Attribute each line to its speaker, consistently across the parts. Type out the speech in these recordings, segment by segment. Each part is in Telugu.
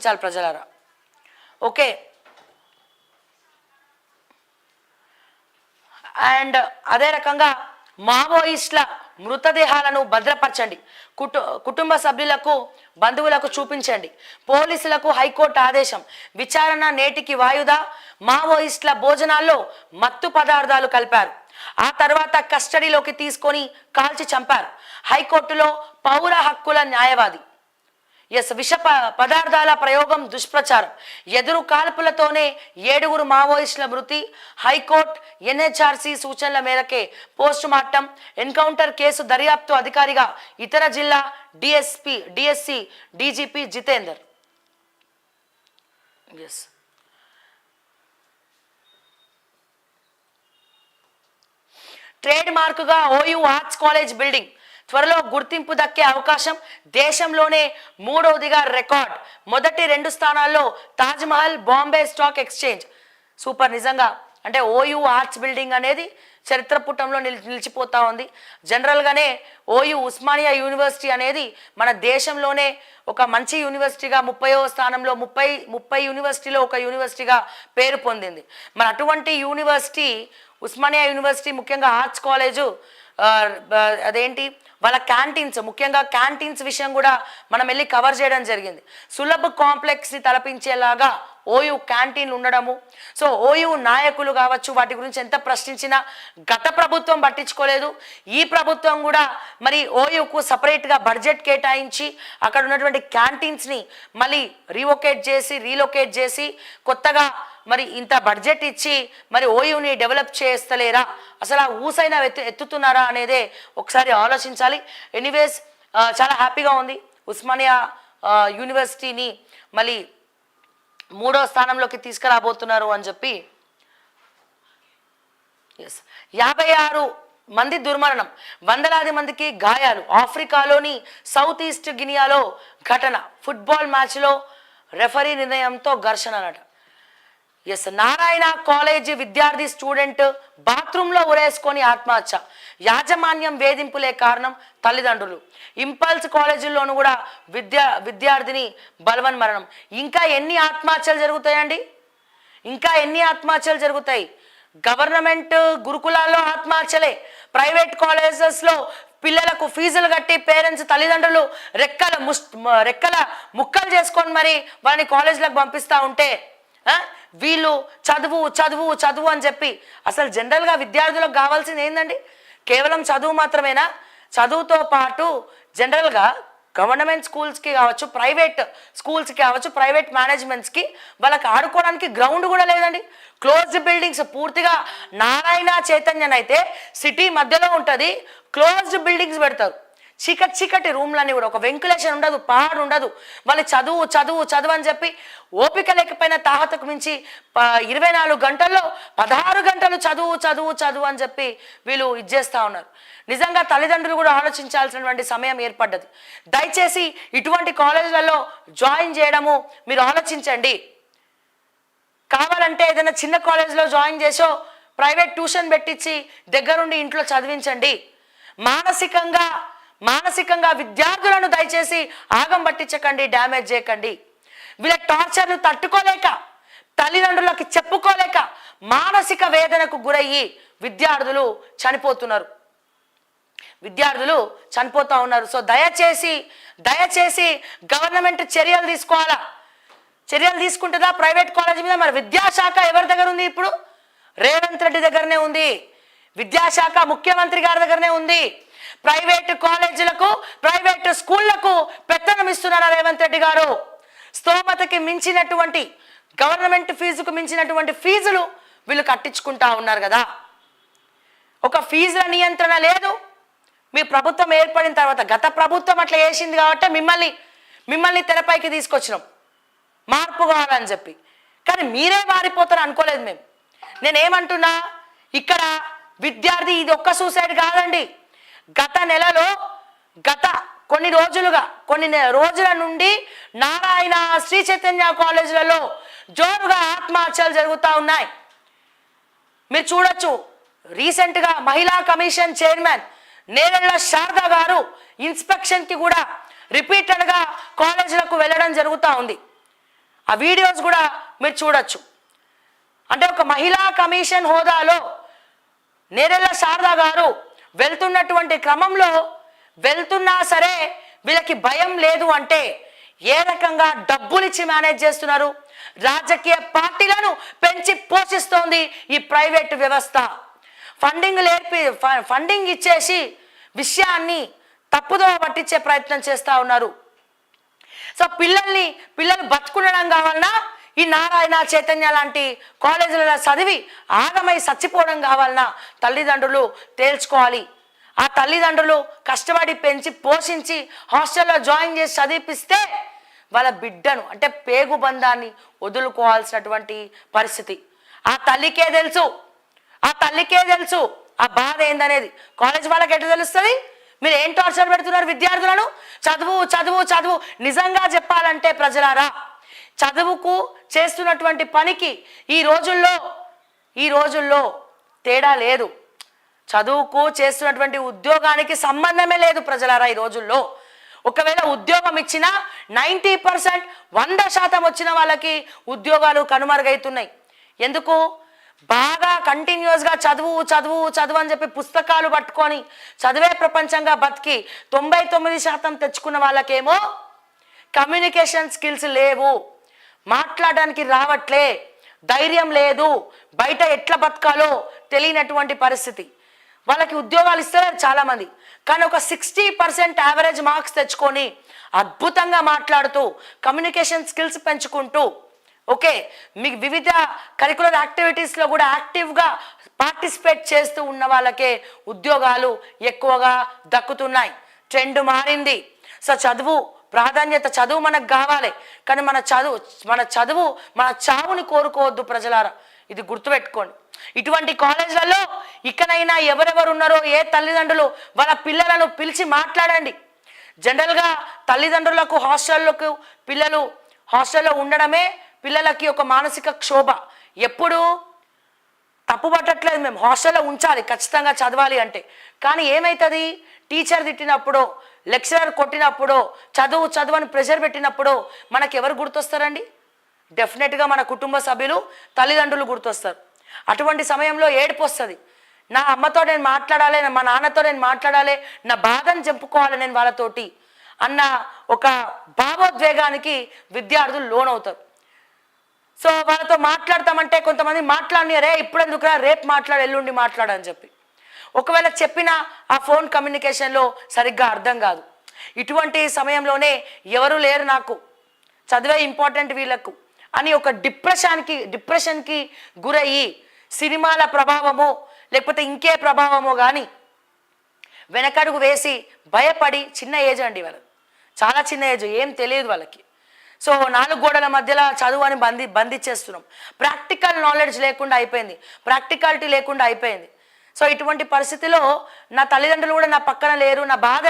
Speaker 1: చాలు ప్రజలారా. ఓకే, అండ్ అదే రకంగా మావోయిస్టుల మృతదేహాలను భద్రపరచండి, కుటుంబ సభ్యులకు బంధువులకు చూపించండి. పోలీసులకు హైకోర్టు ఆదేశం, విచారణ నేటికి వాయిదా. మావోయిస్టుల భోజనాల్లో మత్తు పదార్థాలు కలిపారు, ఆ తర్వాత కస్టడీలోకి తీసుకొని కాల్చి చంపారు. హైకోర్టులో పౌర హక్కుల న్యాయవాది. విష పదార్థాల ప్రయోగం దుష్ప్రచారం, ఎదురు కాల్పులతోనే 7 మావోయిస్టుల మృతి. హైకోర్టు ఎన్హెచ్ఆర్సీ సూచనల మేరకే పోస్ట్ మార్టం. ఎన్కౌంటర్ కేసు దర్యాప్తు అధికారిగా ఇతర జిల్లా డిఎస్సి డీజీపీ జితేందర్. ట్రేడ్ మార్కుగా ఓయూ ఆర్ట్స్ కాలేజ్ బిల్డింగ్ త్వరలో గుర్తింపు దక్కే అవకాశం. దేశంలోనే 3వదిగా రికార్డ్. మొదటి 2 స్థానాల్లో Taj Mahal, Bombay stock exchange. Super. నిజంగా అంటే ఓయూ ఆర్ట్స్ బిల్డింగ్ అనేది చరిత్ర పుటంలో నిలిచిపోతా ఉంది. జనరల్గానే ఓయూ ఉస్మానియా యూనివర్సిటీ అనేది మన దేశంలోనే ఒక మంచి యూనివర్సిటీగా 30వ స్థానంలో 30 యూనివర్సిటీలో ఒక యూనివర్సిటీగా పేరు పొందింది. మరి అటువంటి యూనివర్సిటీ ఉస్మానియా యూనివర్సిటీ ముఖ్యంగా ఆర్ట్స్ కాలేజు అదేంటి వాళ్ళ క్యాంటీన్స్, ముఖ్యంగా క్యాంటీన్స్ విషయం కూడా మనం వెళ్ళి కవర్ చేయడం జరిగింది. సులభ కాంప్లెక్స్ని తలపించేలాగా ఓయూ క్యాంటీన్లు ఉండడము. సో ఓయూ నాయకులు కావచ్చు, వాటి గురించి ఎంత ప్రశ్నించినా గత ప్రభుత్వం పట్టించుకోలేదు. ఈ ప్రభుత్వం కూడా మరి ఓయూకు సపరేట్గా బడ్జెట్ కేటాయించి అక్కడ ఉన్నటువంటి క్యాంటీన్స్ని మళ్ళీ రీలొకేట్ చేసి కొత్తగా మరి ఇంత బడ్జెట్ ఇచ్చి మరి ఓయూని డెవలప్ చేస్తలేరా, అసలు ఆ ఊసైనా ఎత్తుతున్నారా అనేదే ఒకసారి ఆలోచించాలి. ఎనీవేస్ చాలా హ్యాపీగా ఉంది. ఉస్మానియా యూనివర్సిటీని మళ్ళీ 3వ స్థానంలోకి తీసుకురాబోతున్నారు అని చెప్పి. 56 మంది దుర్మరణం, వందలాది మందికి గాయాలు. ఆఫ్రికాలోని సౌత్ ఈస్ట్ గినియాలో ఘటన. ఫుట్బాల్ మ్యాచ్లో రెఫరీ నిర్ణయంతో ఘర్షణ అన్నట. నారాయణ కాలేజీ విద్యార్థి స్టూడెంట్ బాత్రూంలో ఉరేసుకొని ఆత్మహత్య. యాజమాన్యం వేధింపులే కారణం, తల్లిదండ్రులు. ఇంపల్స్ కాలేజీల్లోనూ కూడా విద్యార్థిని బలవన్మరణం. ఇంకా ఎన్ని ఆత్మహత్యలు జరుగుతాయండి? ఇంకా ఎన్ని ఆత్మహత్యలు జరుగుతాయి? గవర్నమెంట్ గురుకులాల్లో ఆత్మహత్యలే, ప్రైవేట్ కాలేజెస్లో పిల్లలకు ఫీజులు కట్టి పేరెంట్స్ తల్లిదండ్రులు రెక్కల ముక్కలు చేసుకొని మరి వాళ్ళని కాలేజీలకు పంపిస్తూ ఉంటే వీళ్ళు చదువు చదువు చదువు అని చెప్పి. అసలు జనరల్గా విద్యార్థులకు కావాల్సింది ఏంటండి? కేవలం చదువు మాత్రమేనా? చదువుతో పాటు జనరల్గా గవర్నమెంట్ స్కూల్స్కి కావచ్చు, ప్రైవేట్ స్కూల్స్కి కావచ్చు, ప్రైవేట్ మేనేజ్మెంట్స్కి వాళ్ళకి ఆడుకోవడానికి గ్రౌండ్ కూడా లేదండి. క్లోజ్డ్ బిల్డింగ్స్ పూర్తిగా. నారాయణ చైతన్యన్ అయితే సిటీ మధ్యలో ఉంటుంది, క్లోజ్డ్ బిల్డింగ్స్ పెడతారు. చీకటి రూమ్లన్నీ కూడా, ఒక వెంకులేషన్ ఉండదు, పాడు ఉండదు. వాళ్ళు చదువు చదువు చదువు అని చెప్పి ఓపిక లేకపోయినా తాహతకు మించి 24 గంటల్లో 16 గంటలు చదువు చదువు చదువు అని చెప్పి వీళ్ళు ఇచ్చేస్తూ ఉన్నారు. నిజంగా తల్లిదండ్రులు కూడా ఆలోచించాల్సినటువంటి సమయం ఏర్పడ్డది. దయచేసి ఇటువంటి కాలేజీలలో జాయిన్ చేయడము మీరు ఆలోచించండి. కావాలంటే ఏదైనా చిన్న కాలేజీలో జాయిన్ చేసో ప్రైవేట్ ట్యూషన్ పెట్టించి దగ్గరుండి ఇంట్లో చదివించండి. మానసికంగా విద్యార్థులను దయచేసి ఆగం పట్టించకండి, డ్యామేజ్ చేయకండి. వీళ్ళ టార్చర్లు తట్టుకోలేక, తల్లిదండ్రులకి చెప్పుకోలేక మానసిక వేదనకు గురయ్యి విద్యార్థులు చనిపోతూ ఉన్నారు. సో దయచేసి గవర్నమెంట్ చర్యలు తీసుకోవాలా. చర్యలు తీసుకుంటుందా ప్రైవేట్ కాలేజీ మీద? మరి విద్యాశాఖ ఎవరి దగ్గర ఉంది? ఇప్పుడు రేవంత్ రెడ్డి దగ్గరనే ఉంది. విద్యాశాఖ ముఖ్యమంత్రి గారి దగ్గరనే ఉంది. ప్రైవేటు కాలేజీలకు, ప్రైవేటు స్కూళ్లకు పెత్తనం ఇస్తున్నారా రేవంత్ రెడ్డి గారు? స్తోమతకి మించినటువంటి, గవర్నమెంట్ ఫీజుకు మించినటువంటి ఫీజులు వీళ్ళు కట్టించుకుంటా ఉన్నారు కదా. ఒక ఫీజుల నియంత్రణ లేదు. మీ ప్రభుత్వం ఏర్పడిన తర్వాత గత ప్రభుత్వం అట్లా చేసింది కాబట్టి మిమ్మల్ని తెరపైకి తీసుకొచ్చినాం మార్పు కావాలని చెప్పి. కానీ మీరే మారిపోతారు అనుకోలేదు మేము. నేనేమంటున్నా, ఇక్కడ విద్యార్థి ఇది ఒక్క సూసైడ్ కాదండి. గత కొన్ని రోజుల నుండి నారాయణ, శ్రీ చైతన్య కాలేజీలలో జోరుగా ఆత్మహత్యలు జరుగుతూ ఉన్నాయి. మీరు చూడొచ్చు. రీసెంట్గా మహిళా కమిషన్ చైర్మన్ నేరెళ్ల శారద గారు ఇన్స్పెక్షన్కి కూడా రిపీటెడ్గా కాలేజీలకు వెళ్ళడం జరుగుతూ ఉంది. ఆ వీడియోస్ కూడా మీరు చూడొచ్చు. అంటే ఒక మహిళా కమిషన్ హోదాలో నేరెళ్ళ శారద గారు వెళ్తున్నటువంటి క్రమంలో వెళ్తున్నా సరే వీళ్ళకి భయం లేదు అంటే ఏ రకంగా డబ్బులిచ్చి మేనేజ్ చేస్తున్నారు? రాజకీయ పార్టీలను పెంచి పోషిస్తోంది ఈ ప్రైవేట్ వ్యవస్థ. ఫండింగ్ ఇచ్చేసి విషయాన్ని తప్పుదోవ పట్టించే ప్రయత్నం చేస్తూ ఉన్నారు. సో పిల్లలు బతుకుండడం కావాలన్నా ఈ నారాయణ చైతన్య లాంటి కాలేజీలలో చదివి ఆగమై చచ్చిపోవడం కావాలన్నా తల్లిదండ్రులు తేల్చుకోవాలి. ఆ తల్లిదండ్రులు కష్టపడి పెంచి పోషించి హాస్టల్లో జాయిన్ చేసి చదివిపిస్తే వాళ్ళ బిడ్డను అంటే పేగు బంధాన్ని వదులుకోవాల్సినటువంటి పరిస్థితి. ఆ తల్లికే తెలుసు ఆ బాధ ఏందనేది. కాలేజ్ వాళ్ళకి ఎట్లా తెలుస్తుంది? మీరు ఏం టార్చర్ పెడుతున్నారు విద్యార్థులను? చదువు చదువు చదువు. నిజంగా చెప్పాలంటే ప్రజలారా, చదువుకు చేస్తున్నటువంటి పనికి ఈ రోజుల్లో తేడా లేదు. చదువుకు చేస్తున్నటువంటి ఉద్యోగానికి సంబంధమే లేదు ప్రజలారా. ఈ రోజుల్లో ఒకవేళ ఉద్యోగం ఇచ్చినా 90% 100% వచ్చిన వాళ్ళకి ఉద్యోగాలు కనుమరుగైతున్నాయి. ఎందుకు? బాగా కంటిన్యూస్గా చదువు అని చెప్పి పుస్తకాలు పట్టుకొని చదివే ప్రపంచంగా బతికి 99% తెచ్చుకున్న వాళ్ళకేమో కమ్యూనికేషన్ స్కిల్స్ లేవు, మాట్లాడడానికి రావట్లే, ధైర్యం లేదు, బయట ఎట్లా బతకాలో తెలియనటువంటి పరిస్థితి. వాళ్ళకి ఉద్యోగాలు ఇస్తారు చాలామంది, కానీ ఒక 60% యావరేజ్ మార్క్స్ తెచ్చుకొని అద్భుతంగా మాట్లాడుతూ కమ్యూనికేషన్ స్కిల్స్ పెంచుకుంటూ ఓకే మీకు వివిధ కరికులర్ యాక్టివిటీస్లో కూడా యాక్టివ్గా పార్టిసిపేట్ చేస్తూ ఉన్న వాళ్ళకే ఉద్యోగాలు ఎక్కువగా దక్కుతున్నాయి. ట్రెండ్ మారింది. సో చదువు ప్రాధాన్యత, చదువు మనకు కావాలి, కానీ మన చావుని కోరుకోవద్దు ప్రజలారా. ఇది గుర్తుపెట్టుకోండి. ఇటువంటి కాలేజీలలో ఇకనైనా ఎవరెవరు ఉన్నారో ఏ తల్లిదండ్రులు వాళ్ళ పిల్లలను పిలిచి మాట్లాడండి. జనరల్గా తల్లిదండ్రులకు పిల్లలు హాస్టల్లో ఉండడమే పిల్లలకి ఒక మానసిక క్షోభ. ఎప్పుడు తప్పు పట్టట్లేదు, మేము హాస్టల్లో ఉంచాలి, ఖచ్చితంగా చదవాలి అంటే. కానీ ఏమవుతుంది? టీచర్ తిట్టినప్పుడు, లెక్చరర్ కొట్టినప్పుడు, చదువు అని ప్రెషర్ పెట్టినప్పుడు మనకు ఎవరు గుర్తొస్తారండి? డెఫినెట్గా మన కుటుంబ సభ్యులు, తల్లిదండ్రులు గుర్తొస్తారు. అటువంటి సమయంలో ఏడుపు వస్తుంది. నా అమ్మతో నేను మాట్లాడాలి, మా నాన్నతో నేను మాట్లాడాలి, నా బాధను చెప్పుకోవాలి నేను వాళ్ళతోటి అన్న ఒక భావోద్వేగానికి విద్యార్థులు లోనవుతారు. సో వాళ్ళతో మాట్లాడతామంటే కొంతమంది మాట్లాడినారే, ఇప్పుడు ఎందుకురా, రేపు మాట్లాడు, ఎల్లుండి మాట్లాడని చెప్పి. ఒకవేళ చెప్పినా ఆ ఫోన్ కమ్యూనికేషన్లో సరిగ్గా అర్థం కాదు. ఇటువంటి సమయంలోనే ఎవరు లేరు నాకు, చదివే ఇంపార్టెంట్ వీళ్ళకు అని ఒక డిప్రెషన్కి గురయ్యి సినిమాల ప్రభావమో లేకపోతే ఇంకే ప్రభావమో కానీ వెనకడుగు వేసి భయపడి, చిన్న ఏజ్ అండి వాళ్ళు, చాలా చిన్న ఏజ్, ఏం తెలియదు వాళ్ళకి. సో 4 గోడల మధ్యలో చదువు అని బంధించేస్తున్నాం. ప్రాక్టికల్ నాలెడ్జ్ లేకుండా అయిపోయింది, ప్రాక్టికాలిటీ లేకుండా అయిపోయింది. సో ఇటువంటి పరిస్థితిలో నా తల్లిదండ్రులు కూడా నా పక్కన లేరు, నా బాధ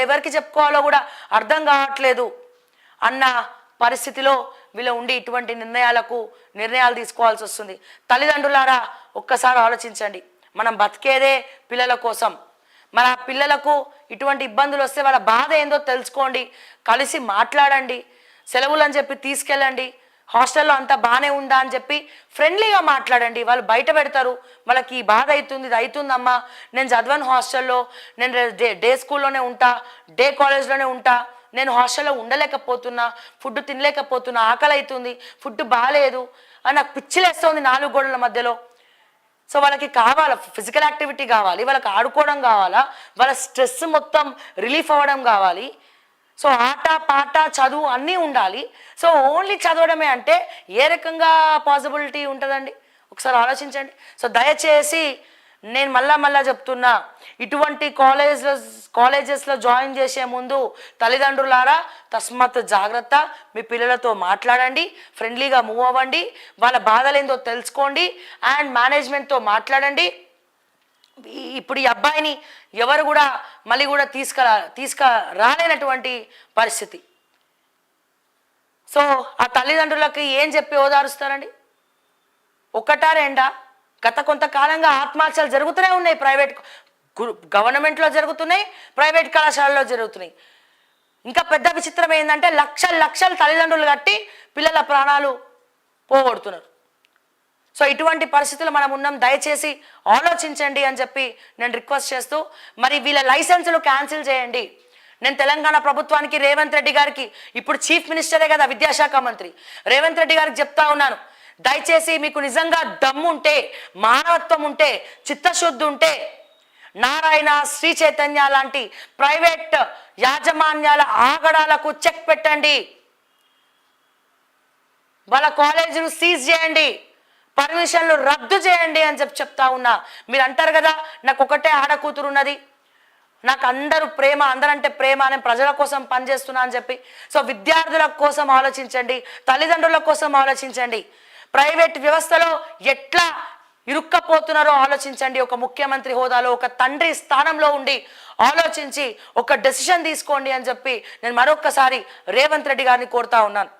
Speaker 1: ఎవరికి చెప్పుకోవాలో కూడా అర్థం కావట్లేదు అన్న పరిస్థితిలో వీళ్ళు ఉండి ఇటువంటి నిర్ణయాలు తీసుకోవాల్సి వస్తుంది. తల్లిదండ్రులారా ఒక్కసారి ఆలోచించండి. మనం బతికేదే పిల్లల కోసం. మన పిల్లలకు ఇటువంటి ఇబ్బందులు వస్తే వాళ్ళ బాధ ఏందో తెలుసుకోండి, కలిసి మాట్లాడండి, సెలవులు అని చెప్పి తీసుకెళ్ళండి, హాస్టల్లో అంతా బాగానే ఉందా అని చెప్పి ఫ్రెండ్లీగా మాట్లాడండి. వాళ్ళు బయట పెడతారు, వాళ్ళకి ఈ బాధ అవుతుంది, ఇది అవుతుందమ్మా, నేను చదవను హాస్టల్లో, నేను డే స్కూల్లోనే ఉంటా, డే కాలేజ్లోనే ఉంటా, నేను హాస్టల్లో ఉండలేకపోతున్నా, ఫుడ్ తినలేకపోతున్నా, ఆకలి అవుతుంది, ఫుడ్ బాగాలేదు అని నాకు పిచ్చిలేస్తుంది 4 గోడల మధ్యలో. సో వాళ్ళకి కావాలా, ఫిజికల్ యాక్టివిటీ కావాలి, వాళ్ళకి ఆడుకోవడం కావాలా, వాళ్ళ స్ట్రెస్ మొత్తం రిలీఫ్ అవ్వడం కావాలి. సో ఆట పాట చదువు అన్నీ ఉండాలి. సో ఓన్లీ చదవడమే అంటే ఏ రకంగా పాసిబిలిటీ ఉంటుందండి? ఒకసారి ఆలోచించండి. సో దయచేసి నేను మళ్ళా చెప్తున్నా, ఇటువంటి కాలేజెస్లో జాయిన్ చేసే ముందు తల్లిదండ్రులారా తస్మాత్ జాగ్రత్త. మీ పిల్లలతో మాట్లాడండి, ఫ్రెండ్లీగా మూవ్ అవ్వండి, వాళ్ళ బాధలు ఏందో తెలుసుకోండి, అండ్ మేనేజ్మెంట్తో మాట్లాడండి. ఇప్పుడు ఈ అబ్బాయిని ఎవరు కూడా మళ్ళీ కూడా తీసుకురాలేనటువంటి పరిస్థితి. సో ఆ తల్లిదండ్రులకి ఏం చెప్పి ఓదారుస్తారండి? ఒకటా రెండా? గత కొంతకాలంగా ఆత్మహత్యలు జరుగుతూనే ఉన్నాయి. గవర్నమెంట్లో జరుగుతున్నాయి, ప్రైవేట్ కళాశాలలో జరుగుతున్నాయి. ఇంకా పెద్ద విచిత్రం ఏంటంటే లక్షలు లక్షలు తల్లిదండ్రులు కట్టి పిల్లల ప్రాణాలు పోగొడుతున్నారు. సో ఇటువంటి పరిస్థితులు మనం ఉన్నాం. దయచేసి ఆలోచించండి అని చెప్పి నేను రిక్వెస్ట్ చేస్తూ, మరి వీళ్ళ లైసెన్సులు క్యాన్సిల్ చేయండి. నేను తెలంగాణ ప్రభుత్వానికి, రేవంత్ రెడ్డి గారికి, ఇప్పుడు చీఫ్ మినిస్టరే కదా విద్యాశాఖ మంత్రి, రేవంత్ రెడ్డి గారికి చెప్తా ఉన్నాను, దయచేసి మీకు నిజంగా దమ్ము ఉంటే, మానవత్వం ఉంటే, చిత్తశుద్ధి ఉంటే నారాయణ, శ్రీ చైతన్య లాంటి ప్రైవేట్ యాజమాన్యాల ఆగడాలకు చెక్ పెట్టండి. వాళ్ళ కాలేజీలు సీజ్ చేయండి, పర్మిషన్లు రద్దు చేయండి అని చెప్తా ఉన్నా. మీరు అంటారు కదా నాకు ఒకటే ఆడ కూతురు ఉన్నది, నాకు అందరూ ప్రేమ, అందరంటే ప్రేమ, నేను ప్రజల కోసం పనిచేస్తున్నా అని చెప్పి. సో విద్యార్థుల కోసం ఆలోచించండి, తల్లిదండ్రుల కోసం ఆలోచించండి, ప్రైవేట్ వ్యవస్థలో ఎట్లా ఇరుక్కపోతున్నారో ఆలోచించండి. ఒక ముఖ్యమంత్రి హోదాలో, ఒక తండ్రి స్థానంలో ఉండి ఆలోచించి ఒక డెసిషన్ తీసుకోండి అని చెప్పి నేను మరొక్కసారి రేవంత్ రెడ్డి గారిని కోరుతా ఉన్నాను.